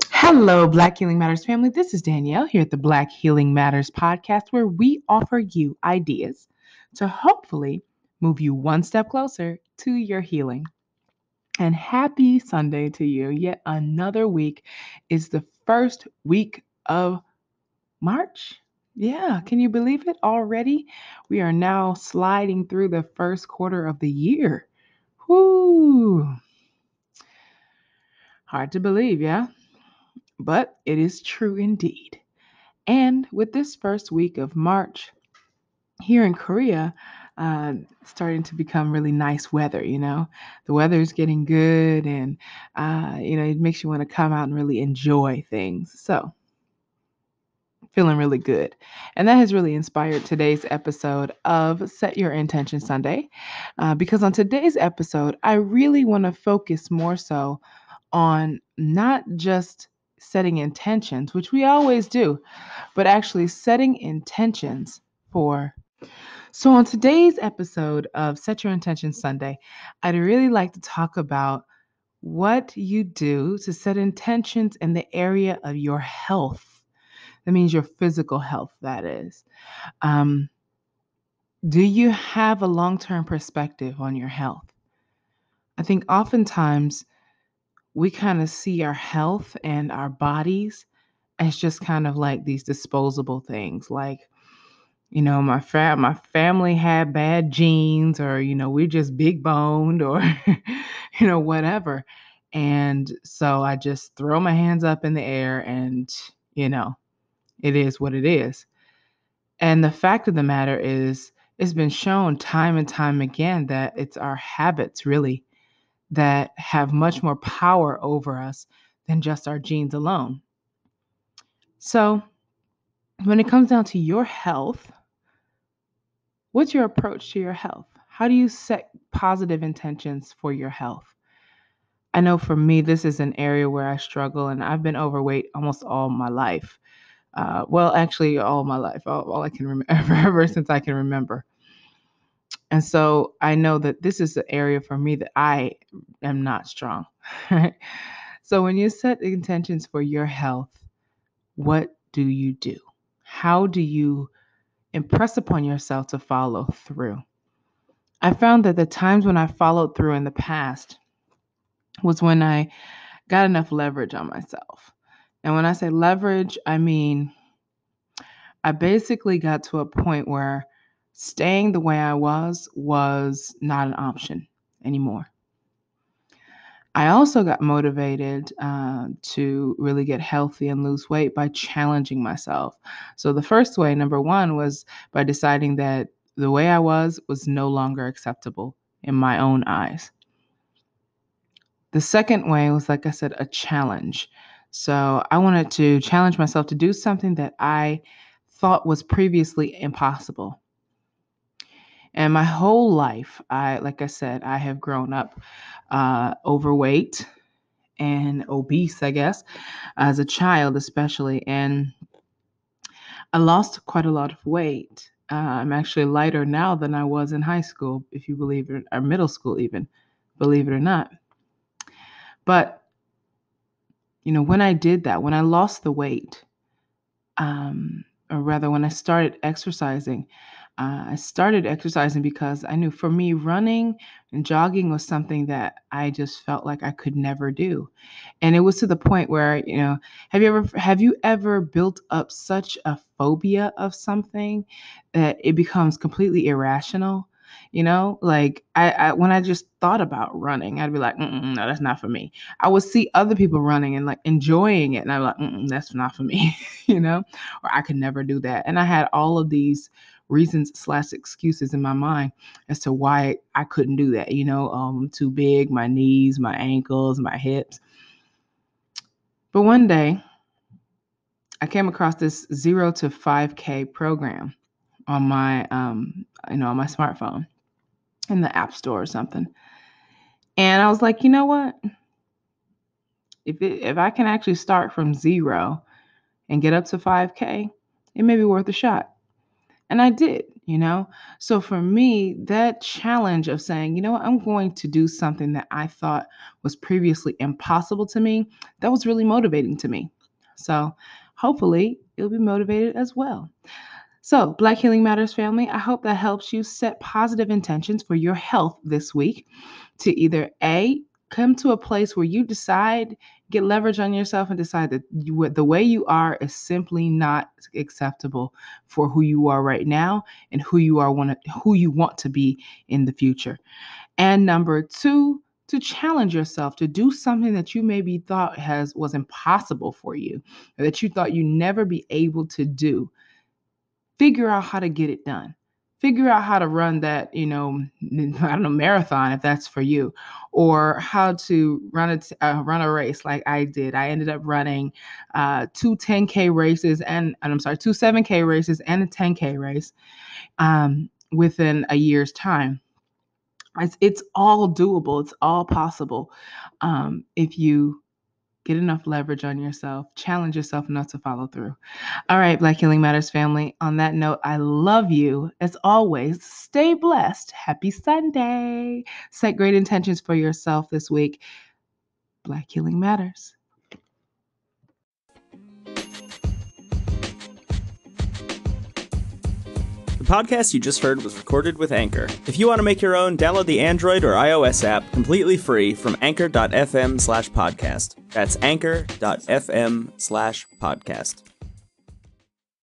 Hello, Black Healing Matters family. This is Danielle here at the Black Healing Matters podcast, where we offer you ideas to hopefully move you one step closer to your healing. And happy Sunday to you. Yet another week is the first week of March. Yeah, can you believe it already? We are now sliding through the first quarter of the year. Whoo! Hard to believe, yeah? But it is true indeed. And with this first week of March here in Korea, starting to become really nice weather, the weather is getting good and, it makes you want to come out and really enjoy things. So, feeling really good. And that has really inspired today's episode of Set Your Intention Sunday. Because on today's episode, I really want to focus more so on not just setting intentions, which we always do, but actually setting intentions for. So, on today's episode of Set Your Intention Sunday, I'd really like to talk about what you do to set intentions in the area of your health. That means your physical health, that is. Um, do you have a long term perspective on your health? I think oftentimes we kind of see our health and our bodies as just kind of like these disposable things, like my family had bad genes, or we're just big boned, or whatever. And so I just throw my hands up in the air, and you know it is what it is. And the fact of the matter is, it's been shown time and time again that it's our habits really that have much more power over us than just our genes alone. So when it comes down to your health, what's your approach to your health? How do you set positive intentions for your health? I know for me, this is an area where I struggle, and I've been overweight almost all my life. Well, actually, all my life, all I can remember, ever since I can remember. And so I know that this is the area for me that I am not strong. So when you set intentions for your health, what do you do? How do you impress upon yourself to follow through? I found that the times when I followed through in the past was when I got enough leverage on myself. And when I say leverage, I mean I basically got to a point where staying the way I was not an option anymore. I also got motivated to really get healthy and lose weight by challenging myself. So the first way, number one, was by deciding that the way I was no longer acceptable in my own eyes. The second way was, like I said, a challenge. So I wanted to challenge myself to do something that I thought was previously impossible. And my whole life, like I said, I have grown up overweight and obese, I guess, as a child, especially. And I lost quite a lot of weight. I'm actually lighter now than I was in high school, if you believe it, or middle school, even, believe it or not. But when I did that, when I lost the weight, or rather, when I started exercising because I knew for me, running and jogging was something that I just felt like I could never do. And it was to the point where, have you ever built up such a phobia of something that it becomes completely irrational? Like when I just thought about running, I'd be like, no, that's not for me. I would see other people running and like enjoying it, and I'm like, that's not for me, or I could never do that. And I had all of these reasons/excuses in my mind as to why I couldn't do that. Too big, my knees, my ankles, my hips. But one day, I came across this 0 to 5K program on my smartphone in the App Store or something. And I was like, you know what? If I can actually start from 0 and get up to 5K, it may be worth a shot. And I did. So for me, that challenge of saying, I'm going to do something that I thought was previously impossible to me, that was really motivating to me. So hopefully you'll be motivated as well. So, Black Healing Matters family, I hope that helps you set positive intentions for your health this week to either A, come to a place where you decide, get leverage on yourself and decide that the way you are is simply not acceptable for who you are right now and who you want to be in the future. And number two, to challenge yourself to do something that you maybe thought was impossible for you, or that you thought you'd never be able to do. Figure out how to get it done. Figure out how to run that, I don't know, marathon if that's for you, or how to run a race like I did. I ended up running two 10K races and I'm sorry, two 7K races and a 10K race within a year's time. It's all doable. It's all possible if you get enough leverage on yourself, challenge yourself enough to follow through. All right, Black Healing Matters family. On that note, I love you. As always, stay blessed. Happy Sunday. Set great intentions for yourself this week. Black Healing Matters. The podcast you just heard was recorded with Anchor. If you want to make your own, download the Android or iOS app completely free from anchor.fm/podcast. That's anchor.fm/podcast.